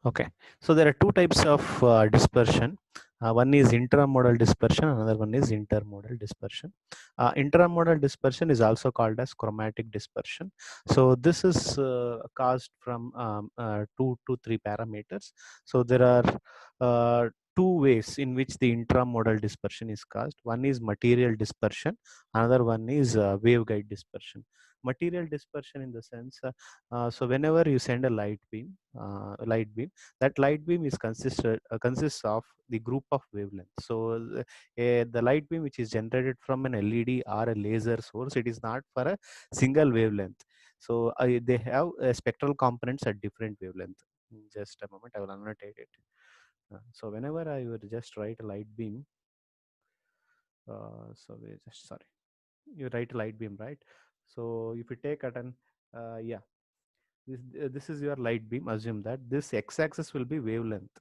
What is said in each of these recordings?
Okay, so there are two types of dispersion. One is intramodal dispersion, another one is intermodal dispersion. Intramodal dispersion is also called as chromatic dispersion. So this is caused from 2 to 3 parameters. So there are two ways in which the intramodal dispersion is caused. One is material dispersion, another one is waveguide dispersion. Material dispersion in the sense, so whenever you send a light beam, that light beam is consists of the group of wavelengths. So the light beam which is generated from an LED or a laser source, it is not for a single wavelength. So they have spectral components at different wavelength. Just a moment, I will annotate it. So whenever I would just write a light beam, so we just sorry, you write a light beam, right? So if you take at an yeah, this is your light beam. Assume that this x-axis will be wavelength.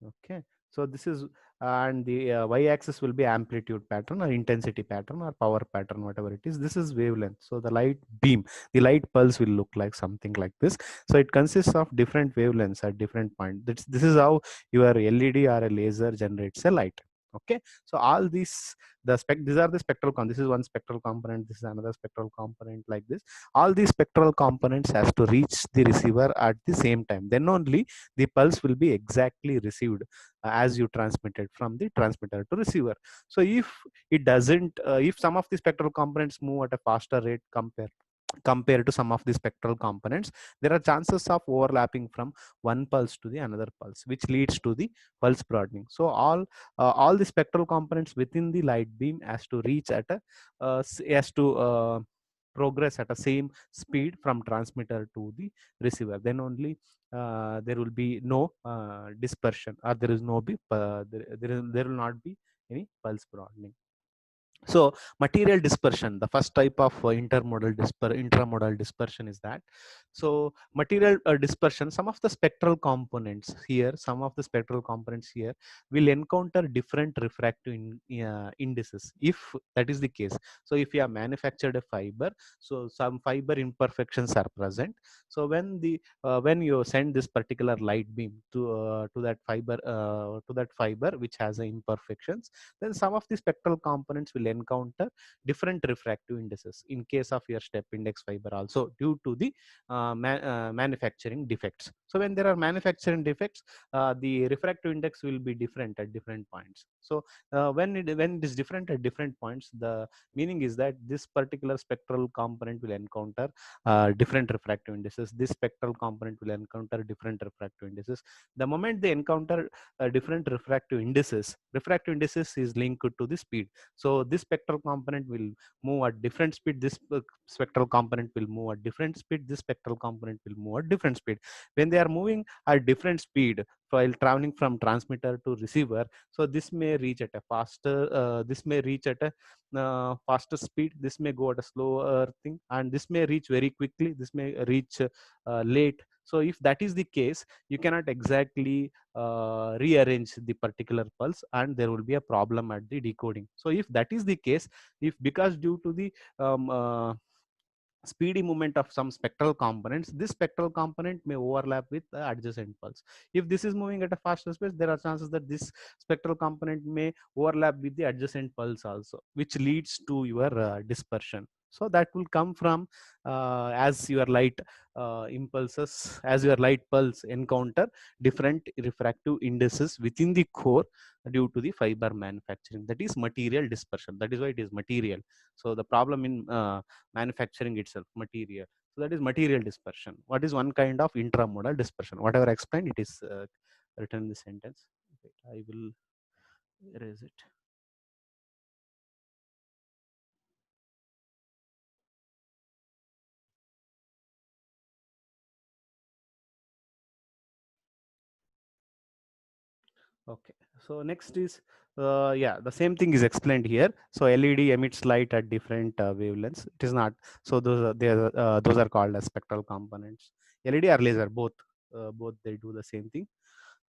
Okay, so this is and the y-axis will be amplitude pattern or intensity pattern or power pattern, whatever it is. This is wavelength. So the light beam, the light pulse will look like something like this. So it consists of different wavelengths at different points. This is how your LED or a laser generates a light. Okay, so all these these are the spectral this is one spectral component, this is another spectral component, like this. All these spectral components has to reach the receiver at the same time, then only the pulse will be exactly received as you transmitted from the transmitter to receiver. So if it doesn't if some of the spectral components move at a faster rate compared to some of the spectral components, there are chances of overlapping from one pulse to the another pulse, which leads to the pulse broadening. So all the spectral components within the light beam has to reach at a has to progress at a same speed from transmitter to the receiver, then only there will be no dispersion, or there is no be there will not be any pulse broadening. So material dispersion, the first type of intramodal dispersion is that. So material dispersion, some of the spectral components here, will encounter different refractive indices, if that is the case. So if you have manufactured a fiber, so some fiber imperfections are present. So when you send this particular light beam to that fiber which has imperfections, then some of the spectral components will encounter different refractive indices in case of your step index fiber also, due to the manufacturing defects. So when there are manufacturing defects, the refractive index will be different at different points. So when it is different at different points, the meaning is that this particular spectral component will encounter different refractive indices, this spectral component will encounter different refractive indices. The moment they encounter different refractive indices is linked to the speed. So this spectral component will move at different speed, this spectral component will move at different speed, this spectral component will move at different speed. When they are moving at different speed while traveling from transmitter to receiver, so this may reach at a faster speed, this may go at a slower thing, and this may reach very quickly, this may reach late. So if that is the case, you cannot exactly rearrange the particular pulse, and there will be a problem at the decoding. So if that is the case, if because due to the um, uh, speedy movement of some spectral components, this spectral component may overlap with the adjacent pulse. If this is moving at a faster pace, there are chances that this spectral component may overlap with the adjacent pulse also, which leads to your dispersion. So that will come from as your light impulses, as your light pulse encounter different refractive indices within the core due to the fiber manufacturing. That is material dispersion. That is why it is material. So the problem in manufacturing itself, material. So that is material dispersion. What is one kind of intramodal dispersion? Whatever I explained, it is written in the sentence. Wait, I will erase it. Okay, so next is yeah, the same thing is explained here. So LED emits light at different wavelengths. It is not, so those are called as spectral components. LED or laser, both they do the same thing.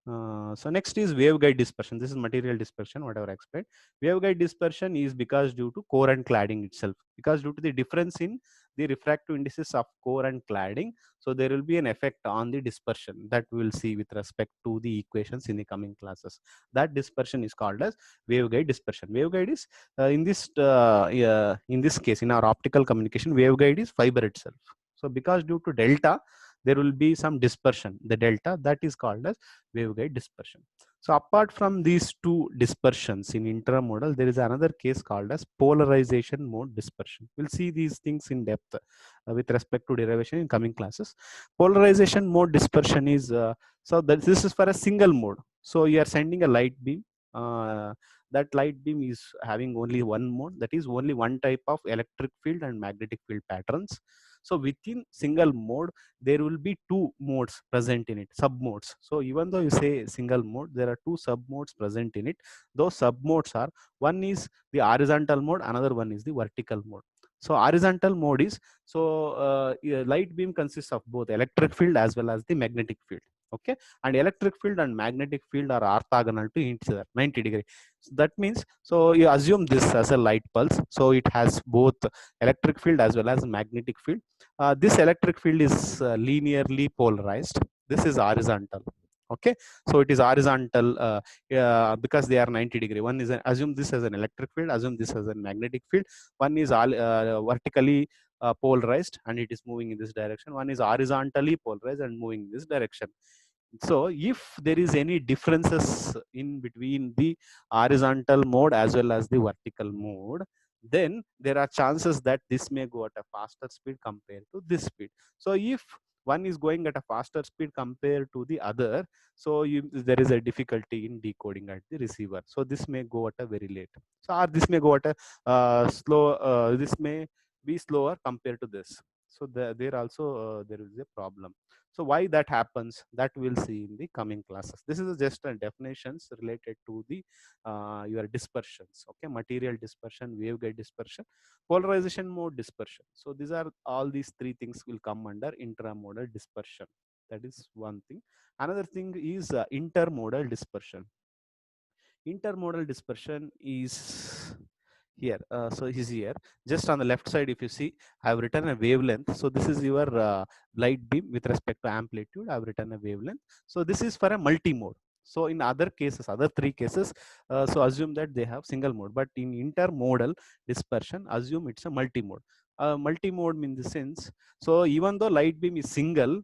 So next is waveguide dispersion. This is material dispersion, whatever I explained. Waveguide dispersion is because due to core and cladding itself, because due to the difference in the refractive indices of core and cladding, so there will be an effect on the dispersion that we will see with respect to the equations in the coming classes. That dispersion is called as waveguide dispersion. Waveguide is in this case, in our optical communication, waveguide is fiber itself. So because due to delta, there will be some dispersion. The delta, that is called as waveguide dispersion. So apart from these two dispersions in intramodal, there is another case called as polarization mode dispersion. We'll see these things in depth with respect to derivation in coming classes. Polarization mode dispersion is, this is for a single mode. So you are sending a light beam. That light beam is having only one mode, that is only one type of electric field and magnetic field patterns. So within single mode, there will be two modes present in it, sub modes. So even though you say single mode, there are two sub modes present in it. Those sub modes are, one is the horizontal mode, another one is the vertical mode. So horizontal mode is, light beam consists of both electric field as well as the magnetic field. Okay, and electric field and magnetic field are orthogonal to each other, 90 degree. So that means, so you assume this as a light pulse, so it has both electric field as well as magnetic field. This electric field is linearly polarized. This is horizontal. Okay, so it is horizontal because they are 90 degree. One is assume this as an electric field, assume this as a magnetic field. One is vertically polarized and it is moving in this direction. One is horizontally polarized and moving in this direction. So if there is any differences in between the horizontal mode as well as the vertical mode, then there are chances that this may go at a faster speed compared to this speed. So if one is going at a faster speed compared to the other, so there is a difficulty in decoding at the receiver. So this may go at a very late. So or this may go at a this may be slower compared to this. So there also there is a problem. So why that happens, that we'll see in the coming classes. This is just a definitions related to the your dispersions. Okay, material dispersion, waveguide dispersion, polarization mode dispersion. So these are all, these three things will come under intramodal dispersion. That is one thing. Another thing is intermodal dispersion. Intermodal dispersion is here. So is here, just on the left side. If you see, I have written a wavelength. So this is your light beam with respect to amplitude. I have written a wavelength. So this is for a multi-mode. So in other cases, other three cases, so assume that they have single mode. But in intermodal dispersion, assume it's a multi-mode. Multi-mode means the sense. So even though light beam is single,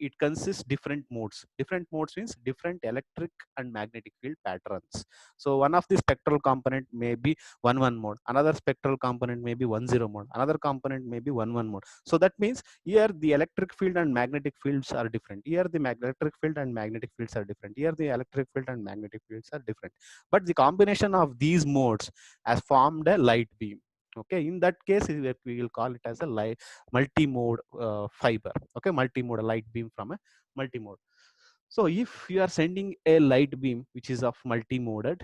it consists different modes. Different modes means different electric and magnetic field patterns. So one of the spectral component may be 1 1 mode, another spectral component may be 1 0 mode, another component may be 1 1 mode. So that means here the electric field and magnetic fields are different. Here the electric field and magnetic fields are different. Here the electric field and magnetic fields are different. But the combination of these modes has formed a light beam. Okay, in that case we will call it as a light multi-mode fiber. Okay, multi-mode light beam from a multi-mode. So if you are sending a light beam which is of multi-moded,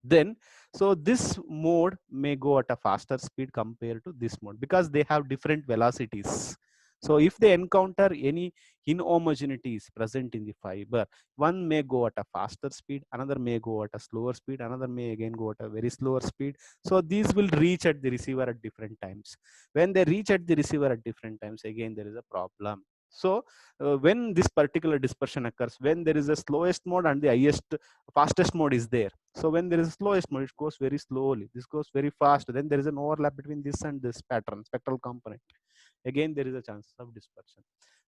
then so this mode may go at a faster speed compared to this mode because they have different velocities. So if they encounter any inhomogeneities present in the fiber, one may go at a faster speed, another may go at a slower speed, another may again go at a very slower speed. So these will reach at the receiver at different times. When they reach at the receiver at different times, again there is a problem. So when this particular dispersion occurs, when there is a slowest mode and the highest fastest mode is there. So when there is a slowest mode, it goes very slowly, this goes very fast, then there is an overlap between this and this pattern spectral component. Again there is a chance of dispersion.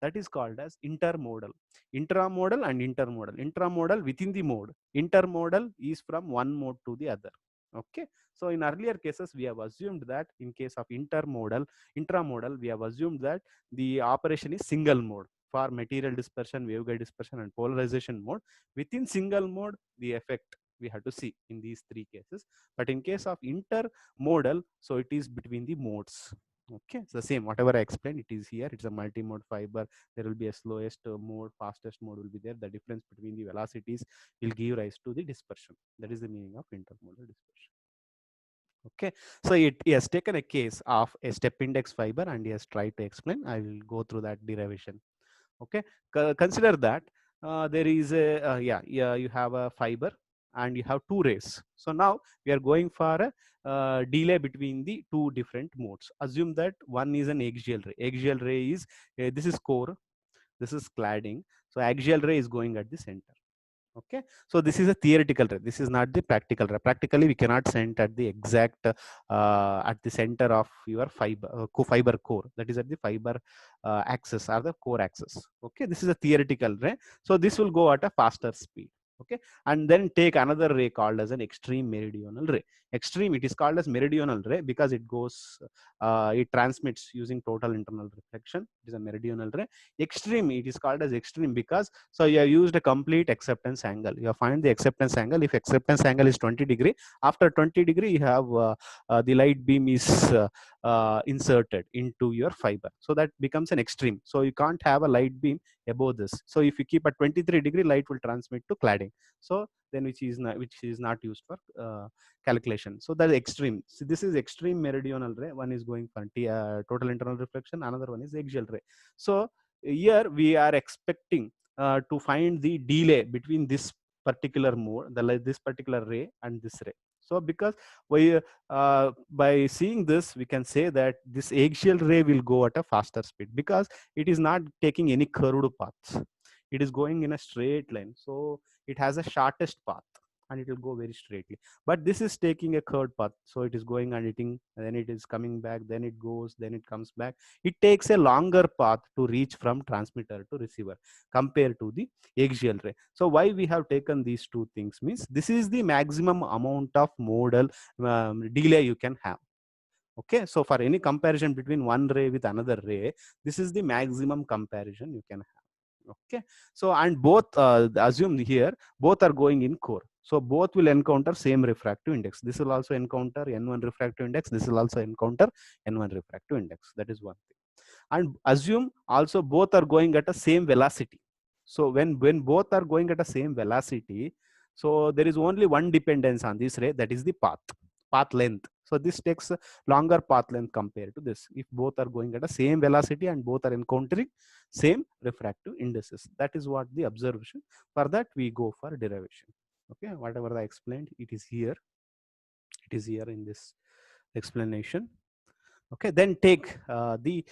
That is called as intermodal. Intramodal and intermodal. Intramodal within the mode, intermodal is from one mode to the other. Okay, so in earlier cases we have assumed that in case of intramodal, we have assumed that the operation is single mode for material dispersion, waveguide dispersion and polarization mode. Within single mode, the effect we have to see in these three cases. But in case of intermodal, so it is between the modes. Okay, it's the same whatever I explained, it is here. It's a multi-mode fiber. There will be a slowest mode, fastest mode will be there. The difference between the velocities will give rise to the dispersion. That is the meaning of intermodal dispersion. Okay, so he has taken a case of a step index fiber and he has tried to explain. I will go through that derivation. Okay, consider that there is a yeah, you have a fiber and you have two rays. So now we are going for a delay between the two different modes. Assume that one is an axial ray. Axial ray is this is core, this is cladding. So axial ray is going at the center. Okay, so this is a theoretical ray, this is not the practical ray. Practically we cannot send at the exact at the center of your fiber fiber core, that is at the fiber axis or the core axis. Okay, this is a theoretical ray, so this will go at a faster speed. Okay, and then take another ray called as an extreme meridional ray. Extreme, it is called as meridional ray because it goes it transmits using total internal reflection. It is a meridional ray. Extreme, it is called as extreme because so you have used a complete acceptance angle. You have find the acceptance angle. If acceptance angle is 20 degree, after 20 degree you have the light beam is inserted into your fiber, so that becomes an extreme. So you can't have a light beam above this. So if you keep at 23 degree, light will transmit to cladding, so then which is not used for calculation. So that is extreme. So this is extreme meridional ray. One is going for total internal reflection, another one is axial ray. So here we are expecting to find the delay between this particular mode, this particular ray and this ray. So because we by seeing this, we can say that this axial ray will go at a faster speed because it is not taking any curved paths. It is going in a straight line, so it has a shortest path and it will go very straightly. But this is taking a curved path, so it is going and hitting, and then it is coming back, then it goes, then it comes back. It takes a longer path to reach from transmitter to receiver compared to the axial ray. So why we have taken these two things means this is the maximum amount of modal delay you can have. Okay, so for any comparison between one ray with another ray, this is the maximum comparison you can have. Okay, so and both assume here both are going in core, so both will encounter same refractive index. This will also encounter n1 refractive index, this will also encounter n1 refractive index. That is one thing. And assume also both are going at the same velocity. So when both are going at the same velocity, so there is only one dependence on this ray, that is the path length. So this takes a longer path length compared to this, if both are going at the same velocity and both are encountering same refractive indices. That is what the observation. For that we go for derivation. Okay, whatever I explained, it is here in this explanation. Okay, then take the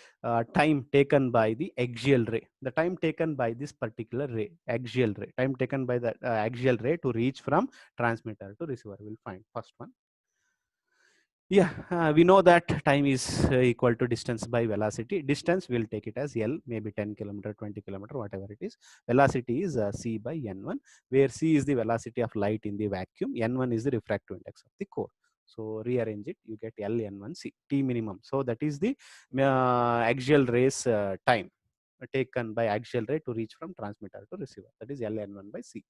time taken by the axial ray, the time taken by this particular ray, axial ray, time taken by the axial ray to reach from transmitter to receiver. We'll find first one. Yeah, we know that time is equal to distance by velocity. Distance, we'll take it as L, maybe 10 kilometer, 20 kilometer, whatever it is. Velocity is C by N1, where C is the velocity of light in the vacuum, N1 is the refractive index of the core. So rearrange it, you get Ln1C, T minimum. So that is the axial rays time taken by axial ray to reach from transmitter to receiver. That is Ln1 by C.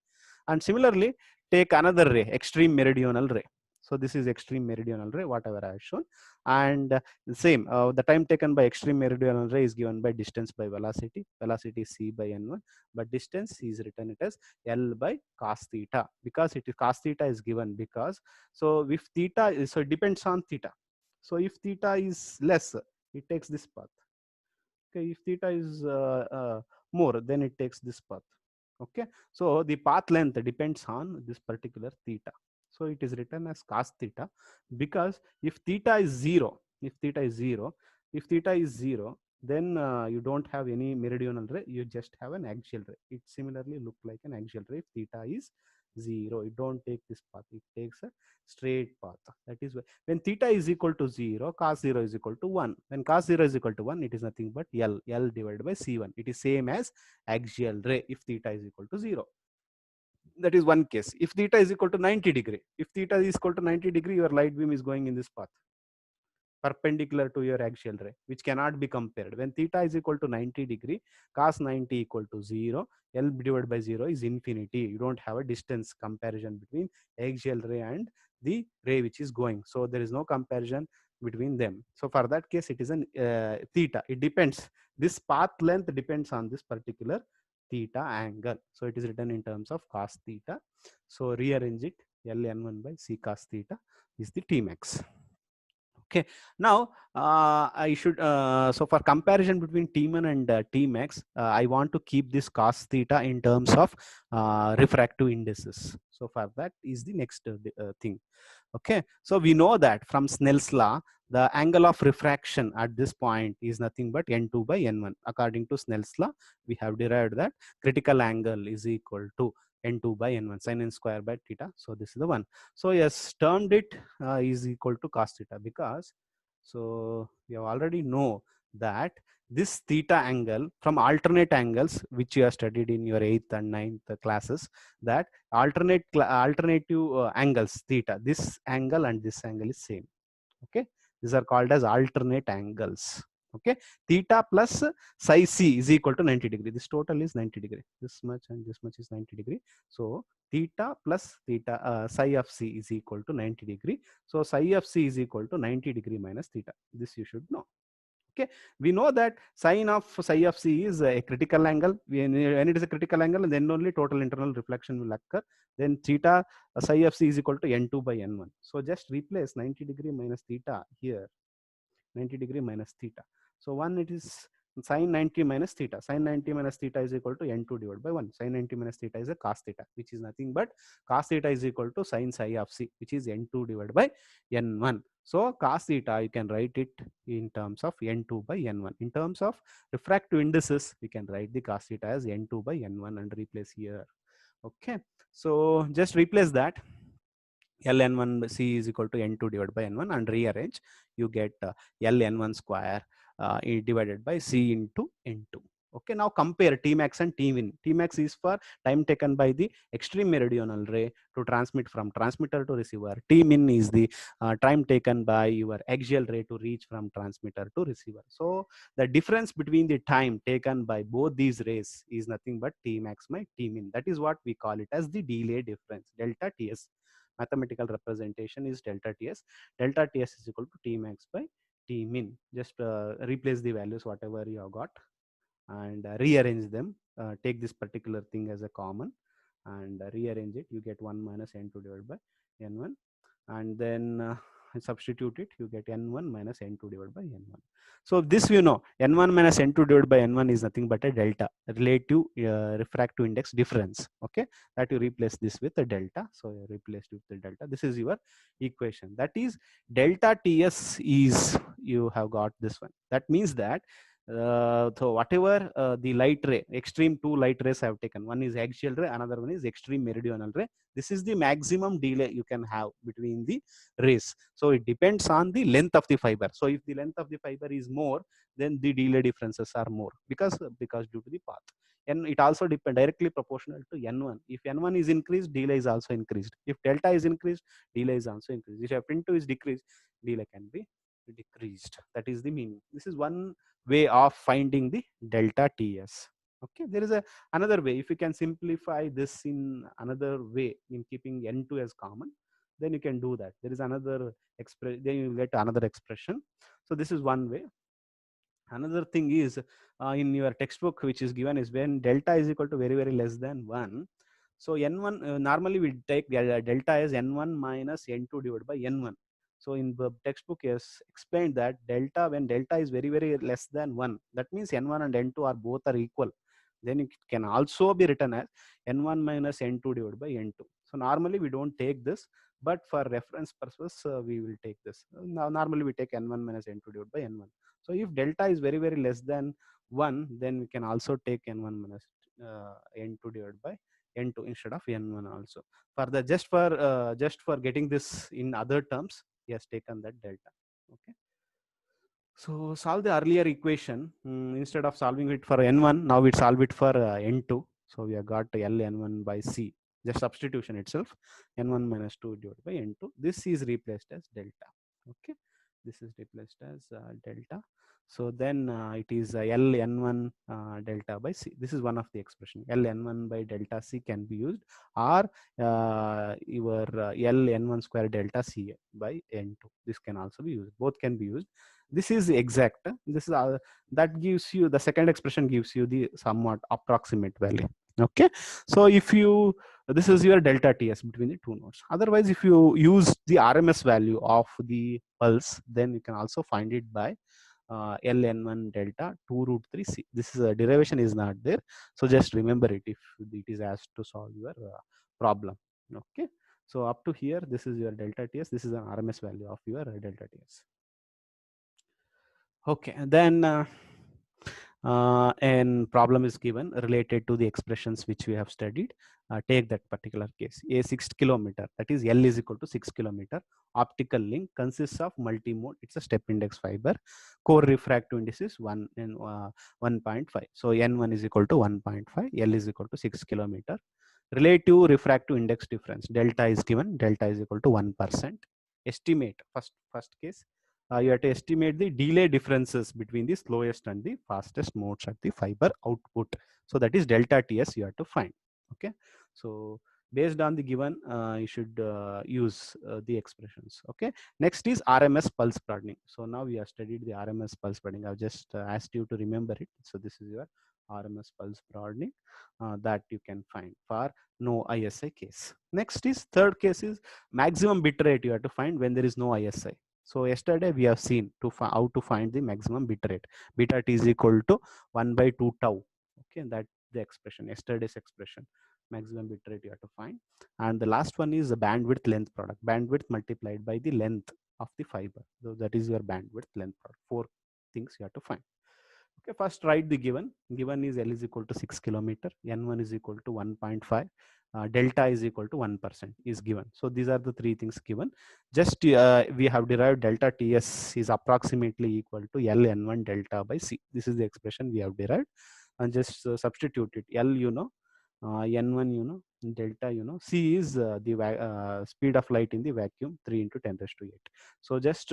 And similarly, take another ray, extreme meridional ray. So this is extreme meridional ray, whatever I have shown. And the same, the time taken by extreme meridional ray is given by distance by velocity. Velocity is C by N1, but distance is written it as L by cos theta, because it is cos theta is given because, so if theta is, so it depends on theta. So if theta is less, it takes this path. Okay, if theta is more, then it takes this path. Okay, so the path length depends on this particular theta. So it is written as cos theta, because if theta is zero, if theta is zero, then you don't have any meridional ray, you just have an axial ray. It similarly look like an axial ray. If theta is zero, it don't take this path, it takes a straight path. That is why when theta is equal to 0, cos 0 is equal to 1. When cos 0 is equal to 1, it is nothing but L divided by C1. It is same as axial ray if theta is equal to 0. That is one case. If theta is equal to 90 degree, if theta is equal to 90 degree, your light beam is going in this path, perpendicular to your axial ray, which cannot be compared. When theta is equal to 90 degree, cos 90 equal to 0, L divided by 0 is infinity. You don't have a distance comparison between axial ray and the ray which is going. So there is no comparison between them. So for that case, it is an theta. It depends. This path length depends on this particular theta angle. So it is written in terms of cos theta. So rearrange it. Ln1 by C cos theta is the Tmax. Okay, now I should, so for comparison between Tmin and Tmax, I want to keep this cos theta in terms of refractive indices. So for that is the next thing. Okay, so we know that from Snell's law, the angle of refraction at this point is nothing but n2 by n1. According to Snell's law, we have derived that critical angle is equal to n2 by n1, sin n square by theta. So this is the one. So yes, termed it is equal to cos theta, because so you already know that this theta angle from alternate angles which you have studied in your 8th and 9th classes, that alternative angles theta, this angle and this angle is same. Okay, these are called as alternate angles. Okay, theta plus psi c is equal to 90 degree. This total is 90 degree. This much and this much is 90 degree. So theta plus theta psi of c is equal to 90 degree. So psi of c is equal to 90 degree minus theta. This you should know. Okay, we know that sine of psi of c is a critical angle. When it is a critical angle, then only total internal reflection will occur. Then theta psi of c is equal to n2 by n1. So just replace 90 degree minus theta here, 90 degree minus theta. So one, it is sine 90 minus theta. Sine 90 minus theta is equal to n2 divided by 1. Sine 90 minus theta is a cos theta, which is nothing but cos theta is equal to sine psi of c, which is n2 divided by n1. So cos theta, you can write it in terms of n2 by n1. In terms of refractive indices, we can write the cos theta as n2 by n1 and replace here. Okay, so just replace that. ln1 c is equal to n2 divided by n1, and rearrange, you get ln1 square divided by c into n2. Okay, now compare Tmax and Tmin. Tmax is for time taken by the extreme meridional ray to transmit from transmitter to receiver. Tmin is the time taken by your axial ray to reach from transmitter to receiver. So the difference between the time taken by both these rays is nothing but Tmax by Tmin. That is what we call it as the delay difference, delta Ts. Mathematical representation is delta Ts. Delta Ts is equal to Tmax by Tmin. Just replace the values whatever you have got and rearrange them. Take this particular thing as a common and rearrange it. You get 1 minus n2 divided by n1, and then substitute it. You get n1 minus n2 divided by n1. So this, you know, n1 minus n2 divided by n1 is nothing but a delta, relative refractive index difference. Okay, that you replace this with a delta. So you replace with the delta. This is your equation. That is delta Ts is, you have got this one. That means that so whatever the light ray, extreme two light rays I have taken, one is axial ray, another one is extreme meridional ray. This is the maximum delay you can have between the rays. So it depends on the length of the fiber. So if the length of the fiber is more, then the delay differences are more, because due to the path. And it also depends directly proportional to n1. If n1 is increased, delay is also increased. If delta is increased, delay is also increased. If n2 is decreased, delay can be decreased. That is the meaning. This is one way of finding the delta Ts. Okay, there is another way. If you can simplify this in another way, in keeping n2 as common, then you can do that. There is another expression, then you get another expression. So this is one way. Another thing is in your textbook which is given is when delta is equal to very less than 1. So n1 normally we take delta as n1 minus n2 divided by n1. So in the textbook is explained that delta, when delta is very less than 1, that means n1 and n2 are both are equal. Then it can also be written as n1 minus n2 divided by n2. So normally we don't take this, but for reference purpose we will take this. Now normally we take n1 minus n2 divided by n1. So if delta is very less than 1, then we can also take n1 minus n2 divided by n2 instead of n1 also. For the just for getting this in other terms, he has taken that delta. Okay. So solve the earlier equation. Instead of solving it for n1, now we solve it for n2. So we have got L n1 by c. Just substitution itself. N1 minus 2 divided by n2. This is replaced as delta. Okay. This is replaced as delta. So then it is L n1 delta by c. This is one of the expression. L n1 by delta c can be used, or your L n1 square delta c by n2. This can also be used. Both can be used. This is exact. This is that gives you, the second expression gives you the somewhat approximate value. Okay, so if you, this is your delta ts between the two nodes. Otherwise, if you use the RMS value of the pulse, then you can also find it by ln1 delta 2 root 3 c. This is a derivation is not there, so just remember it if it is asked to solve your problem. Okay, so up to here, this is your delta ts. This is an RMS value of your delta ts. Okay, and then and problem is given related to the expressions which we have studied. Take that particular case, a 6 kilometer, that is L is equal to 6 kilometer optical link consists of multi-mode. It's a step index fiber. Core refractive index is 1 and 1.5. So N1 is equal to 1.5, L is equal to 6 kilometer. Relative refractive index difference, delta is given, delta is equal to 1%. Estimate, first case, you have to estimate the delay differences between the slowest and the fastest modes at the fiber output. So that is delta ts you have to find. Okay, so based on the given, you should use the expressions. Okay, next is RMS pulse broadening. So now we have studied the RMS pulse broadening. I've just asked you to remember it. So this is your RMS pulse broadening that you can find for no ISI case. Next is third case is maximum bit rate you have to find when there is no ISI. So yesterday we have seen how to find the maximum bit rate. Beta t is equal to 1 by 2 tau. Okay, that the expression, yesterday's expression. Maximum bit rate you have to find. And the last one is the bandwidth length product. Bandwidth multiplied by the length of the fiber. So that is your bandwidth length product. Four things you have to find. Okay, first write the given. Given is L is equal to 6 kilometer, N1 is equal to 1.5, delta is equal to 1% is given. So these are the three things given. Just we have derived delta TS is approximately equal to L N1 delta by C. This is the expression we have derived, and just substitute it. L you know, N1 you know, delta you know, C is the speed of light in the vacuum, 3 into 10 raised to 8. So just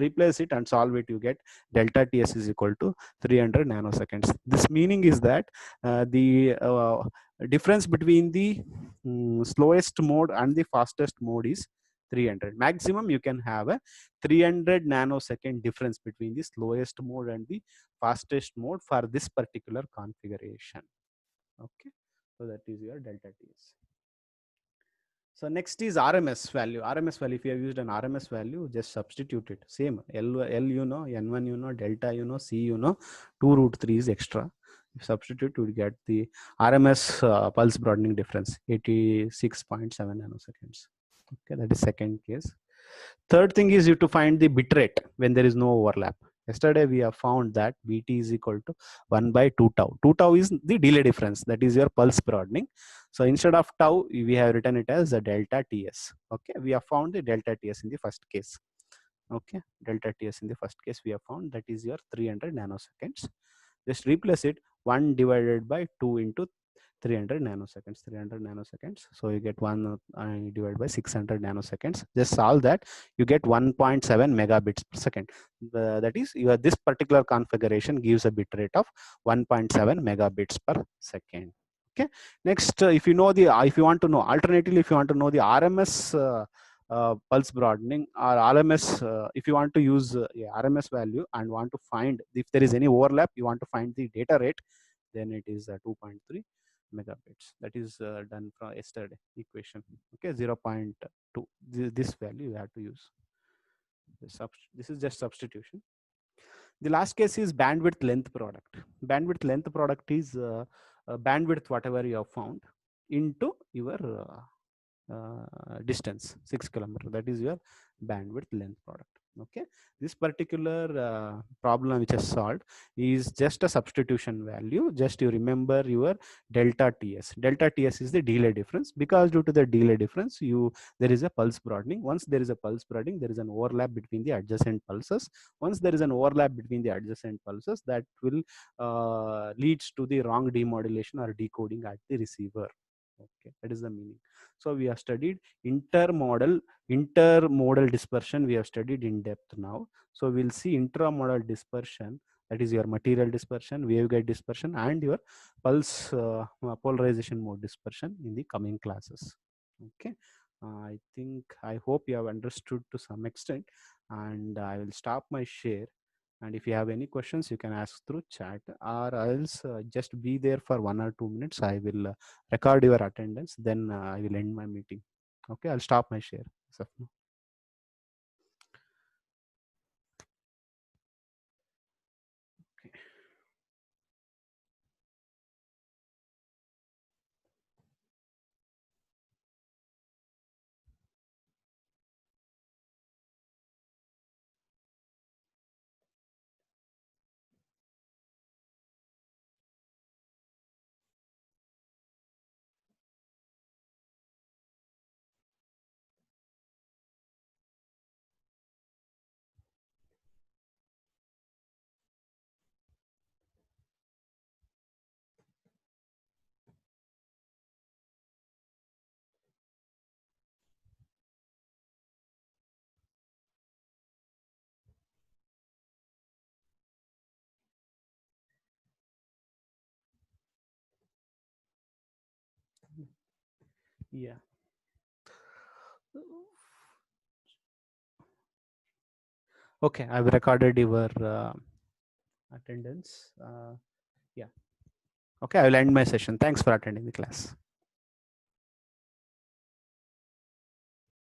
replace it and solve it, you get delta TS is equal to 300 nanoseconds. This meaning is that the difference between the slowest mode and the fastest mode is 300. Maximum you can have a 300 nanosecond difference between the slowest mode and the fastest mode for this particular configuration. Okay, so that is your delta TS. So next is RMS value. RMS value, if you have used an RMS value, just substitute it. Same, L you know, N1 you know, delta you know, C you know, 2 root 3 is extra. If substitute, you will get the RMS pulse broadening difference, 86.7 nanoseconds. Okay, that is second case. Third thing is you to find the bit rate when there is no overlap. Yesterday we have found that Bt is equal to 1 by 2 tau. 2 tau is the delay difference, that is your pulse broadening. So instead of tau, we have written it as a delta Ts. Okay, we have found the delta Ts in the first case. Okay, delta Ts in the first case we have found, that is your 300 nanoseconds. Just replace it, 1 divided by 2 into 300 nanoseconds, 300 nanoseconds. So you get 1 divided by 600 nanoseconds. Just solve that, you get 1.7 megabits per second. That is, this particular configuration gives a bit rate of 1.7 megabits per second. Okay, next, if you know the, if you want to know, alternatively, if you want to know the RMS pulse broadening or RMS, if you want to use RMS value and want to find if there is any overlap, you want to find the data rate, then it is 2.3 megabits. That is done from yesterday equation. Okay, 0.2. This value you have to use. This is just substitution. The last case is bandwidth length product. Bandwidth length product is bandwidth whatever you have found into your distance, 6 kilometer. That is your bandwidth length product. Okay, this particular problem which is solved is just a substitution value. Just you remember your delta Ts. Delta Ts is the delay difference, because due to the delay difference, there is a pulse broadening. Once there is a pulse broadening, there is an overlap between the adjacent pulses. Once there is an overlap between the adjacent pulses, that will leads to the wrong demodulation or decoding at the receiver. Okay, that is the meaning. So we have studied intermodal dispersion, we have studied in depth now. So we'll see intramodal dispersion, that is your material dispersion, waveguide dispersion, and your pulse polarization mode dispersion in the coming classes. Okay, I hope you have understood to some extent, and I will stop my share. And if you have any questions, you can ask through chat, or else just be there for 1 or 2 minutes. I will record your attendance, then I will end my meeting. Okay, I'll stop my share as of now. Yeah. Okay, I've recorded your attendance. Yeah. Okay, I will end my session. Thanks for attending the class.